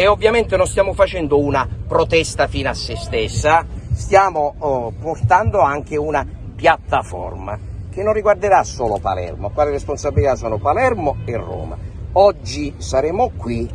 e ovviamente non stiamo facendo una protesta fine a se stessa, stiamo portando anche una piattaforma che non riguarderà solo Palermo, qua le responsabilità sono Palermo e Roma. Oggi saremo qui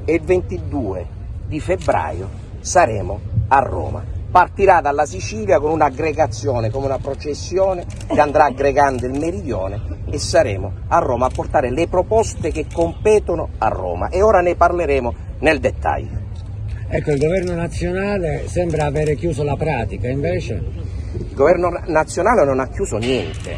e il 22 di febbraio saremo a Roma. Partirà dalla Sicilia con un'aggregazione, come una processione che andrà aggregando il meridione e saremo a Roma a portare le proposte che competono a Roma e ora ne parleremo nel dettaglio. Ecco, il governo nazionale sembra avere chiuso la pratica, invece? Il governo nazionale non ha chiuso niente,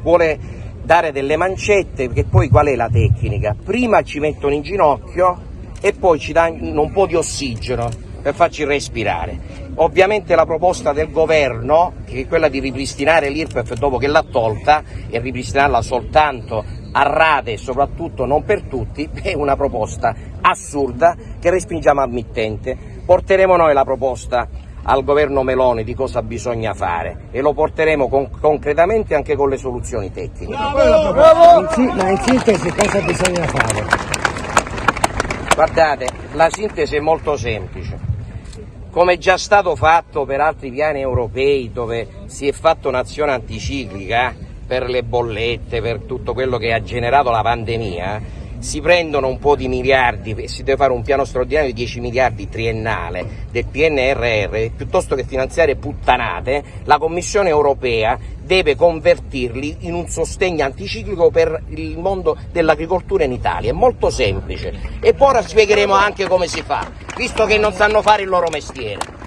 vuole dare delle mancette, perché poi qual è la tecnica? Prima ci mettono in ginocchio e poi ci danno un po' di ossigeno per farci respirare. Ovviamente la proposta del governo, che è quella di ripristinare l'IRPEF dopo che l'ha tolta e ripristinarla soltanto a rate e soprattutto non per tutti, è una proposta assurda che respingiamo al mittente. Porteremo noi la proposta al governo Meloni di cosa bisogna fare e lo porteremo concretamente anche con le soluzioni tecniche. Ma in sintesi cosa bisogna fare? Guardate, la sintesi è molto semplice. Come è già stato fatto per altri piani europei dove si è fatto un'azione anticiclica per le bollette, per tutto quello che ha generato la pandemia, si prendono un po' di miliardi e si deve fare un piano straordinario di 10 miliardi triennale del PNRR, piuttosto che finanziare puttanate, la Commissione europea deve convertirli in un sostegno anticiclico per il mondo dell'agricoltura in Italia. È molto semplice e poi ora spiegheremo anche come si fa, visto che non sanno fare il loro mestiere.